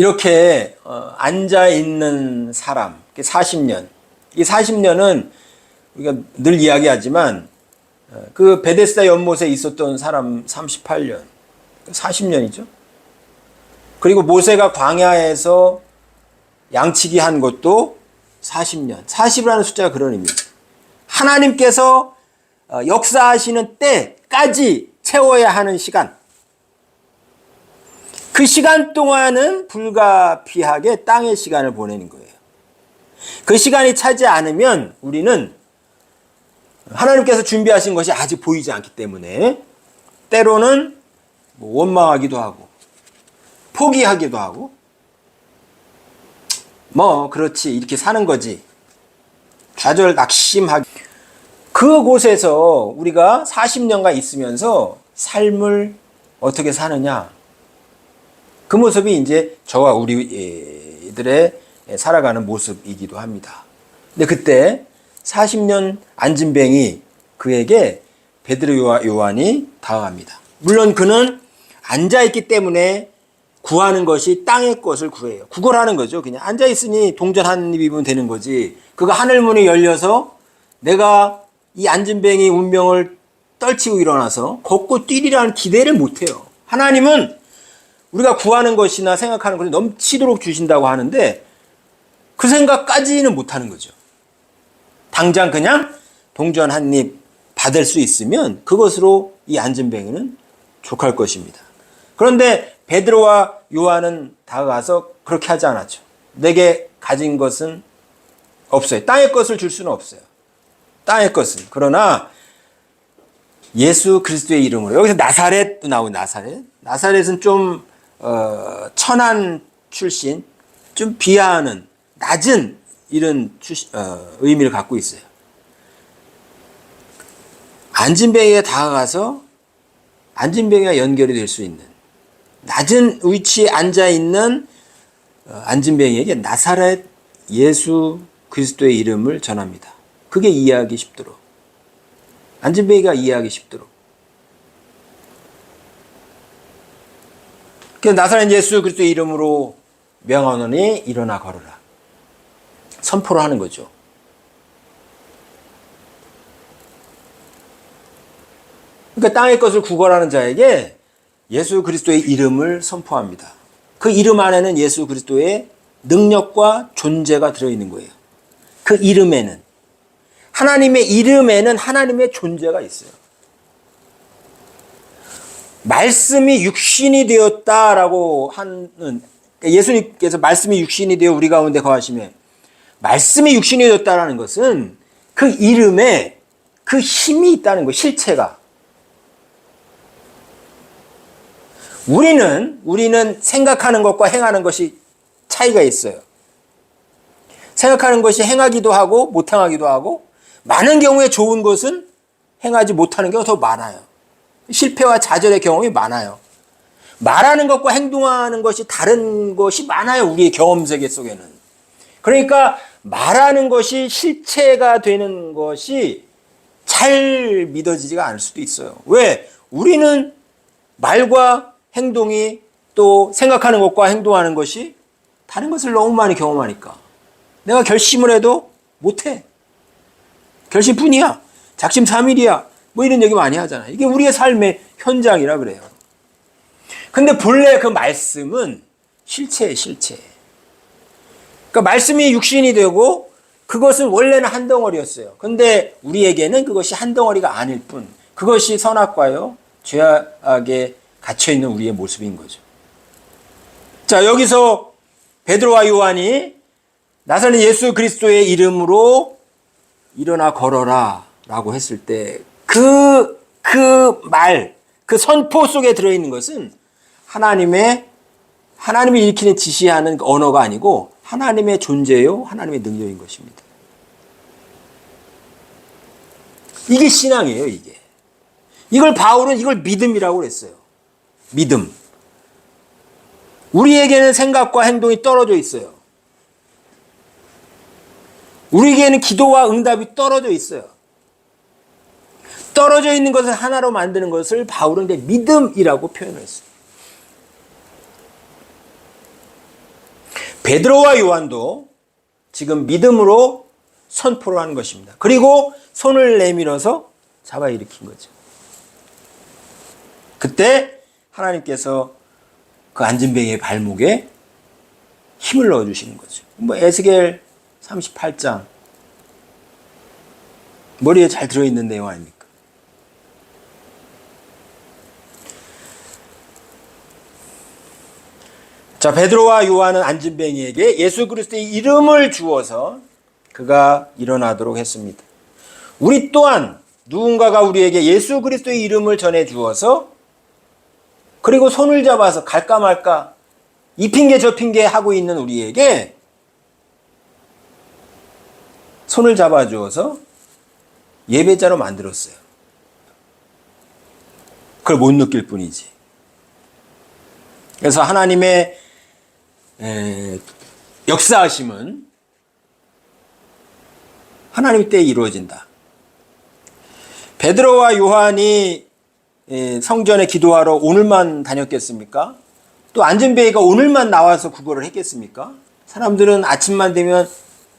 이렇게 앉아 있는 사람 40년. 이 40년은 우리가 늘 이야기하지만 그 베데스다 연못에 있었던 사람 38년, 40년이죠. 그리고 모세가 광야에서 양치기 한 것도 40년. 40이라는 숫자가 그런 의미입니다. 하나님께서 역사하시는 때까지 채워야 하는 시간. 그 시간 동안은 불가피하게 땅의 시간을 보내는 거예요. 그 시간이 차지 않으면 우리는 하나님께서 준비하신 것이 아직 보이지 않기 때문에 때로는 원망하기도 하고 포기하기도 하고 그렇지 이렇게 사는 거지 좌절 낙심하기. 그곳에서 우리가 40년간 있으면서 삶을 어떻게 사느냐, 그 모습이 이제 저와 우리들의 살아가는 모습이기도 합니다. 근데 그때 40년 안진뱅이 그에게 베드로 요한이 다가갑니다. 물론 그는 앉아있기 때문에 구하는 것이 땅의 것을 구해요. 구걸하는 거죠. 그냥 앉아있으니 동전 한 입 입으면 되는 거지. 그가 하늘문이 열려서 내가 이 안진뱅이 운명을 떨치고 일어나서 걷고 뛰리라는 기대를 못해요. 하나님은 우리가 구하는 것이나 생각하는 것이 넘치도록 주신다고 하는데 그 생각까지는 못하는 거죠. 당장 그냥 동전 한 입 받을 수 있으면 그것으로 이 안진뱅이는 족할 것입니다. 그런데 베드로와 요한은 다가가서 그렇게 하지 않았죠. 내게 가진 것은 없어요. 땅의 것을 줄 수는 없어요. 땅의 것은. 그러나 예수 그리스도의 이름으로, 여기서 나사렛도 나오고 나사렛은 좀 천한 출신, 좀 비하하는 낮은 이런 의미를 갖고 있어요. 안진뱅이에 다가가서 안진뱅이가 연결이 될 수 있는 낮은 위치에 앉아있는 안진뱅이에게 나사렛 예수 그리스도의 이름을 전합니다. 그게 이해하기 쉽도록, 안진뱅이가 이해하기 쉽도록. 그래서 나사렛 예수 그리스도의 이름으로 명하노니 일어나 걸어라. 선포를 하는 거죠. 그러니까 땅의 것을 구걸하는 자에게 예수 그리스도의 이름을 선포합니다. 그 이름 안에는 예수 그리스도의 능력과 존재가 들어있는 거예요. 그 이름에는, 하나님의 이름에는 하나님의 존재가 있어요. 말씀이 육신이 되었다라고 하는, 예수님께서 말씀이 육신이 되어 우리 가운데 거하시며 말씀이 육신이 되었다라는 것은 그 이름에 그 힘이 있다는 거예요. 실체가. 우리는 생각하는 것과 행하는 것이 차이가 있어요. 생각하는 것이 행하기도 하고 못 행하기도 하고, 많은 경우에 좋은 것은 행하지 못하는 경우가 더 많아요. 실패와 좌절의 경험이 많아요. 말하는 것과 행동하는 것이 다른 것이 많아요. 우리의 경험 세계 속에는. 그러니까 말하는 것이 실체가 되는 것이 잘 믿어지지가 않을 수도 있어요. 왜? 우리는 말과 행동이, 또 생각하는 것과 행동하는 것이 다른 것을 너무 많이 경험하니까 내가 결심을 해도 못해. 결심뿐이야. 작심삼일이야. 이런 얘기 많이 하잖아요. 이게 우리의 삶의 현장이라 그래요. 근데 본래 그 말씀은 실체예요, 실체. 그러니까 말씀이 육신이 되고 그것은 원래는 한 덩어리였어요. 근데 우리에게는 그것이 한 덩어리가 아닐 뿐, 그것이 선악과요, 죄악에 갇혀있는 우리의 모습인 거죠. 자, 여기서 베드로와 요한이 나사렛 예수 그리스도의 이름으로 일어나 걸어라 라고 했을 때 그 말, 그 선포 속에 들어있는 것은 하나님이 일으키는 지시하는 언어가 아니고 하나님의 존재요, 하나님의 능력인 것입니다. 이게 신앙이에요, 이게. 이걸 바울은 이걸 믿음이라고 그랬어요. 믿음. 우리에게는 생각과 행동이 떨어져 있어요. 우리에게는 기도와 응답이 떨어져 있어요. 떨어져 있는 것을 하나로 만드는 것을 바울은 믿음이라고 표현을 했어요. 베드로와 요한도 지금 믿음으로 선포를 하는 것입니다. 그리고 손을 내밀어서 잡아 일으킨 거죠. 그때 하나님께서 그 안진뱅이의 발목에 힘을 넣어주시는 거죠. 뭐 에스겔 38장 머리에 잘 들어있는 내용 아닙니까? 자, 베드로와 요한은 안진뱅이에게 예수 그리스도의 이름을 주어서 그가 일어나도록 했습니다. 우리 또한 누군가가 우리에게 예수 그리스도의 이름을 전해 주어서 그리고 손을 잡아서 갈까 말까 이 핑계 저 핑계 하고 있는 우리에게 손을 잡아 주어서 예배자로 만들었어요. 그걸 못 느낄 뿐이지. 그래서 하나님의 역사하심은 하나님 때에 이루어진다. 베드로와 요한이 성전에 기도하러 오늘만 다녔겠습니까? 또 안진뱅이가 오늘만 나와서 구걸을 했겠습니까? 사람들은 아침만 되면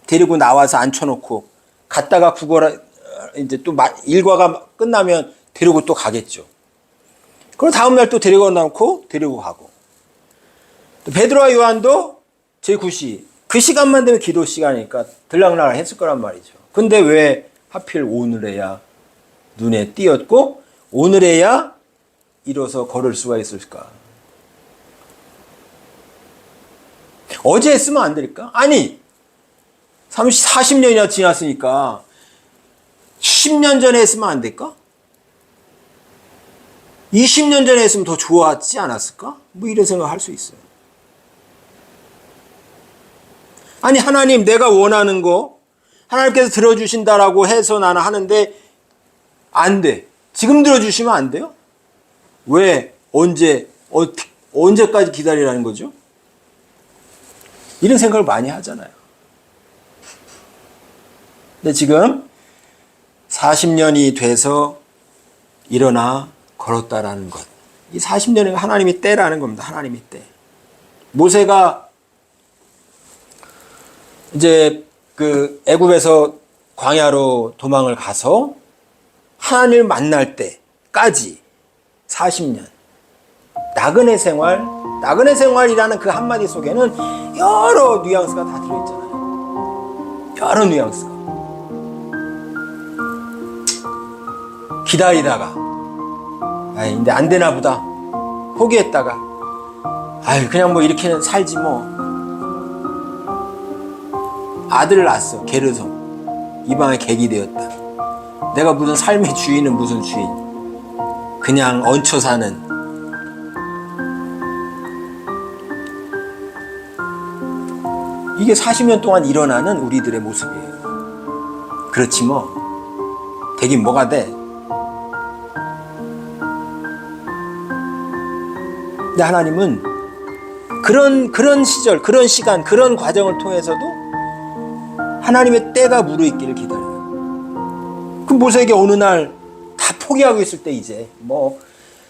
데리고 나와서 앉혀놓고 갔다가 구걸 이제 또 일과가 끝나면 데리고 또 가겠죠. 그리고 다음날 또 데리고 나오고 데리고 가고. 또 베드로와 요한도 제9시 그 시간만 되면 기도 시간이니까 들락날락 했을 거란 말이죠. 근데 왜 하필 오늘에야 눈에 띄었고 오늘에야 일어서 걸을 수가 있을까? 어제 했으면 안 될까? 아니 40년이나 지났으니까 10년 전에 했으면 안 될까? 20년 전에 했으면 더 좋았지 않았을까? 뭐 이런 생각할 수 있어요. 아니 하나님 내가 원하는 거 하나님께서 들어주신다라고 해서 나는 하는데 안 돼. 지금 들어주시면 안 돼요? 왜? 언제까지 기다리라는 거죠? 이런 생각을 많이 하잖아요. 근데 지금 40년이 돼서 일어나 걸었다라는 것. 이 40년이 하나님의 때라는 겁니다. 하나님의 때. 모세가 이제 그 애굽에서 광야로 도망을 가서 하나님을 만날 때까지 40년. 나그네 생활이라는 그 한마디 속에는 여러 뉘앙스가 다 들어있잖아요. 여러 뉘앙스가. 기다리다가, 근데 안 되나 보다. 포기했다가, 그냥 뭐 이렇게는 살지 뭐. 아들을 낳았어, 게르손. 이방의 객이 되었다. 내가 무슨 삶의 주인은 무슨 주인. 그냥 얹혀 사는. 이게 40년 동안 일어나는 우리들의 모습이에요. 그렇지 뭐. 되긴 뭐가 돼. 근데 하나님은 그런 시절, 그런 시간, 그런 과정을 통해서도 하나님의 때가 무르익기를 기다려요. 그 모세에게 어느 날 다 포기하고 있을 때 이제 뭐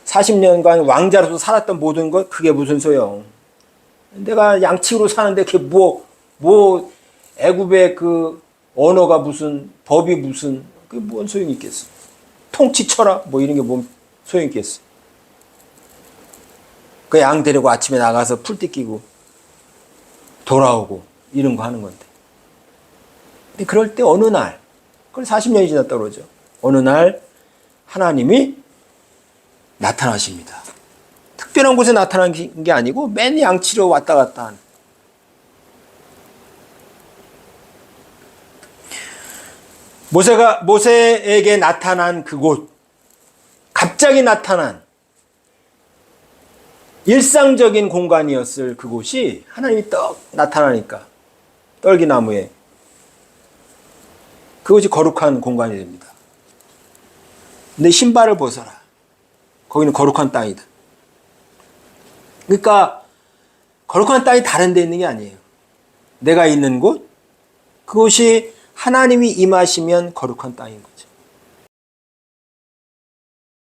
40년간 왕자로서 살았던 모든 것 그게 무슨 소용. 내가 양치로 사는데 그게 뭐 애굽의 그 언어가 무슨 법이 무슨 그게 뭔 소용이 있겠어. 통치 철학 뭐 이런 게 뭔 소용이 있겠어. 그 양 데리고 아침에 나가서 풀띠 끼고 돌아오고 이런 거 하는 건데. 근데 그럴 때 어느 날, 그걸 40년이 지났다 그러죠. 어느 날 하나님이 나타나십니다. 특별한 곳에 나타난 게 아니고 맨 양치로 왔다 갔다 하는. 모세에게 나타난 그곳, 갑자기 나타난 일상적인 공간이었을 그곳이 하나님이 떡 나타나니까 떨기나무에 그것이 거룩한 공간이 됩니다. 내 신발을 벗어라. 거기는 거룩한 땅이다. 그러니까 거룩한 땅이 다른 데 있는 게 아니에요. 내가 있는 곳, 그곳이 하나님이 임하시면 거룩한 땅인 거예요.